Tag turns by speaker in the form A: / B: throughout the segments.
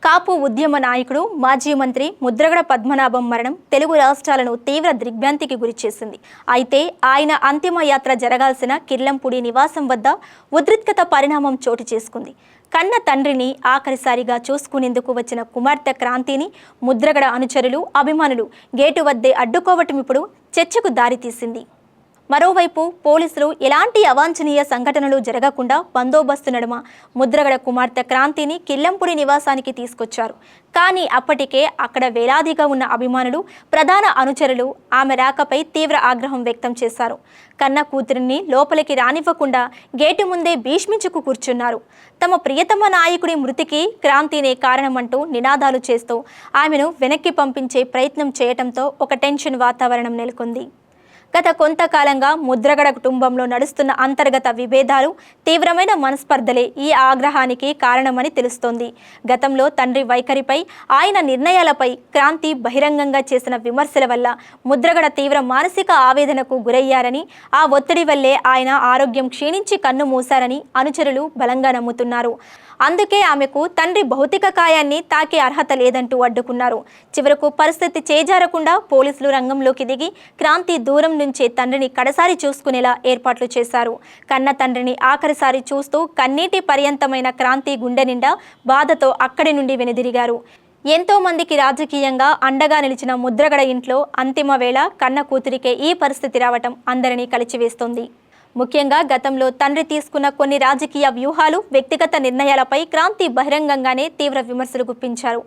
A: కాపు ఉద్యమ నాయకుడు మాజీ మంత్రి ముద్రగడ పద్మనాభం మరణం తెలుగు రాష్ట్రాలను తీవ్ర దిగ్భ్రాంతికి గురిచేసింది. అయితే ఆయన అంతిమ యాత్ర జరగాల్సిన కిర్లంపూడి నివాసం వద్ద ఉద్రిక్తత పరిణామం చోటు చేసుకుంది. కన్న తండ్రిని ఆఖరిసారిగా చూసుకునేందుకు వచ్చిన కుమార్తె క్రాంతిని ముద్రగడ అనుచరులు, అభిమానులు గేటు వద్దే అడ్డుకోవటం ఇప్పుడు చర్చకు దారితీసింది. మరోవైపు పోలీసులు ఎలాంటి అవాంఛనీయ సంఘటనలు జరగకుండా బందోబస్తు నడుమ ముద్రగడ కుమార్తె క్రాంతిని కిర్లంపూడి నివాసానికి తీసుకొచ్చారు. కానీ అప్పటికే అక్కడ వేలాదిగా ఉన్న అభిమానులు, ప్రధాన అనుచరులు ఆమె రాకపై తీవ్ర ఆగ్రహం వ్యక్తం చేశారు. కన్న కూతురిని లోపలికి రానివ్వకుండా గేటు ముందే భీష్మించుకు కూర్చున్నారు. తమ ప్రియతమ నాయకుడి మృతికి క్రాంతినే కారణమంటూ నినాదాలు చేస్తూ ఆమెను వెనక్కి పంపించే ప్రయత్నం చేయటంతో ఒక టెన్షన్ వాతావరణం నెలకొంది. గత కొంతకాలంగా ముద్రగడ కుటుంబంలో నడుస్తున్న అంతర్గత విభేదాలు, తీవ్రమైన మనస్పర్ధలే ఈ ఆగ్రహానికి కారణమని తెలుస్తోంది. గతంలో తండ్రి వైఖరిపై, ఆయన నిర్ణయాలపై క్రాంతి బహిరంగంగా చేసిన విమర్శల వల్ల ముద్రగడ తీవ్ర మానసిక ఆవేదనకు గురయ్యారని, ఆ ఒత్తిడి వల్లే ఆయన ఆరోగ్యం క్షీణించి కన్ను మూశారని అనుచరులు బలంగా నమ్ముతున్నారు. అందుకే ఆమెకు తండ్రి భౌతిక కాయాన్ని తాకే అర్హత లేదంటూ అడ్డుకున్నారు. చివరకు పరిస్థితి చేజారకుండా పోలీసులు రంగంలోకి దిగి క్రాంతి దూరం నుంచే తండ్రిని కడసారి చూసుకునేలా ఏర్పాట్లు చేశారు. కన్న తండ్రిని ఆఖరిసారి చూస్తూ కన్నీటి పర్యంతమైన క్రాంతి గుండె నిండా బాధతో అక్కడి నుండి వెనుదిరిగారు. ఎంతో మందికి రాజకీయంగా అండగా నిలిచిన ముద్రగడ ఇంట్లో అంతిమ వేళ కన్న కూతురికే ఈ పరిస్థితి రావటం అందరినీ కలిచివేస్తోంది. ముఖ్యంగా గతంలో తండ్రి తీసుకున్న కొన్ని రాజకీయ వ్యూహాలు, వ్యక్తిగత నిర్ణయాలపై క్రాంతి బహిరంగంగానే తీవ్ర విమర్శలు గుప్పించారు.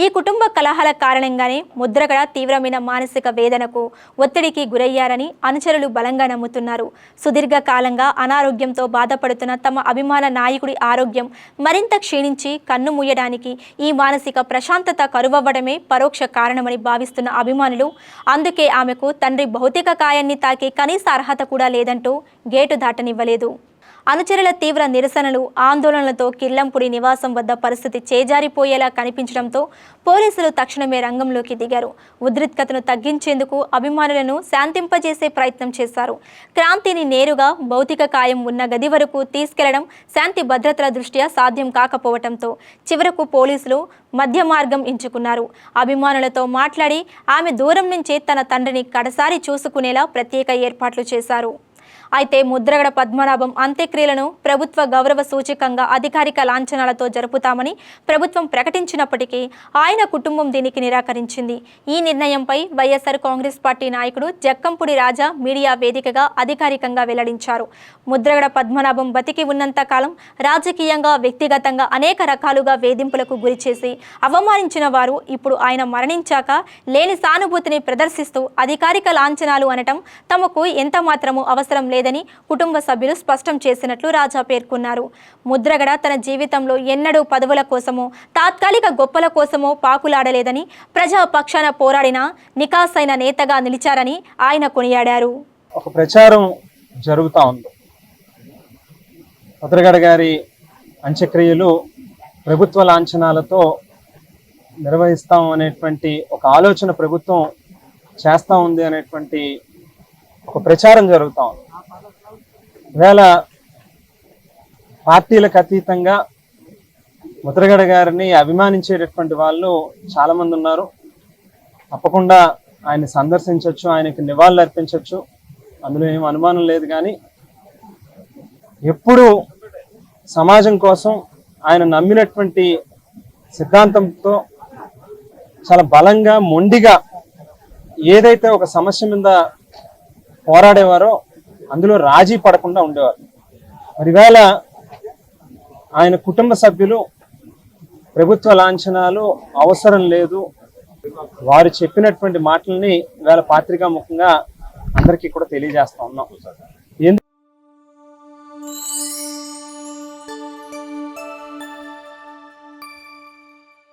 A: ఈ కుటుంబ కలహాల కారణంగానే ముద్రగడ తీవ్రమైన మానసిక వేదనకు, ఒత్తిడికి గురయ్యారని అనుచరులు బలంగా నమ్ముతున్నారు. సుదీర్ఘకాలంగా అనారోగ్యంతో బాధపడుతున్న తమ అభిమాన నాయకుడి ఆరోగ్యం మరింత క్షీణించి కన్ను మూయడానికి ఈ మానసిక ప్రశాంతత కరువవ్వడమే పరోక్ష కారణమని భావిస్తున్న అభిమానులు, అందుకే ఆమెకు తండ్రి భౌతిక కాయాన్ని తాకే కనీస అర్హత కూడా లేదంటూ గేటు దాటనివ్వలేదు. అనుచరుల తీవ్ర నిరసనలు, ఆందోళనలతో కిర్లంపూడి నివాసం వద్ద పరిస్థితి చేజారిపోయేలా కనిపించడంతో పోలీసులు తక్షణమే రంగంలోకి దిగారు. ఉద్రిక్తతను తగ్గించేందుకు అభిమానులను శాంతింపజేసే ప్రయత్నం చేశారు. క్రాంతిని నేరుగా భౌతిక కాయం ఉన్న గది వరకు తీసుకెళ్లడం శాంతి భద్రతల దృష్ట్యా సాధ్యం కాకపోవడంతో చివరకు పోలీసులు మధ్య మార్గం ఎంచుకున్నారు. అభిమానులతో మాట్లాడి ఆమె దూరం నుంచే తన తండ్రిని కడసారి చూసుకునేలా ప్రత్యేక ఏర్పాట్లు చేశారు. అయితే ముద్రగడ పద్మనాభం అంత్యక్రియలను ప్రభుత్వ గౌరవ సూచకంగా అధికారిక లాంఛనాలతో జరుపుతామని ప్రభుత్వం ప్రకటించినప్పటికీ ఆయన కుటుంబం దీనికి నిరాకరించింది. ఈ నిర్ణయంపై వైఎస్ఆర్ కాంగ్రెస్ పార్టీ నాయకుడు జక్కంపూడి రాజా మీడియా వేదికగా అధికారికంగా వెల్లడించారు. ముద్రగడ పద్మనాభం బతికి ఉన్నంత కాలం రాజకీయంగా, వ్యక్తిగతంగా అనేక రకాలుగా వేధింపులకు గురిచేసి అవమానించిన వారు ఇప్పుడు ఆయన మరణించాక లేని సానుభూతిని ప్రదర్శిస్తూ అధికారిక లాంఛనాలు అనటం తమకు ఎంత మాత్రమూ అవసరం లేదని కుటుంబ సభ్యులు స్పష్టం చేసినట్లు రాజా పేర్కొన్నారు. ముద్రగడ తన జీవితంలో ఎన్నడూ పదవుల కోసమో, తాత్కాలిక గొప్పల కోసమో పాకులాడలేదని, ప్రజా పక్షాన పోరాడిన నికాసైన నేతగా నిలిచారని ఆయన కొనియాడారు.
B: ఒక ప్రచారం జరుగుతూ ఉంది. ముద్రగడ గారి అంత్యక్రియలు ప్రభుత్వ లాంఛనాలతో నిర్వహిస్తాం అనేటువంటి ఒక ఆలోచన ప్రభుత్వం చేస్తూ ఉంది అనేటువంటి ఒక ప్రచారం జరుగుతూ ఉంది. ఇవాళ పార్టీలకు అతీతంగా ముద్రగడ గారిని అభిమానించేటటువంటి వాళ్ళు చాలామంది ఉన్నారు. తప్పకుండా ఆయన సందర్శించవచ్చు, ఆయనకి నివాళులు అర్పించవచ్చు, అందులో ఏం అనుమానం లేదు. కానీ ఎప్పుడు సమాజం కోసం ఆయన నమ్మినటువంటి సిద్ధాంతంతో చాలా బలంగా, మొండిగా ఏదైతే ఒక సమస్య మీద పోరాడేవారో అందులో రాజీ పడకుండా ఉండేవారు. మరి ఇవాళ ఆయన కుటుంబ సభ్యులు ప్రభుత్వ లాంఛనాలు అవసరం లేదు, వారు చెప్పినటువంటి మాటల్ని ఇవాళ పాత్రికా ముఖంగా అందరికీ కూడా తెలియజేస్తా ఉన్నాం.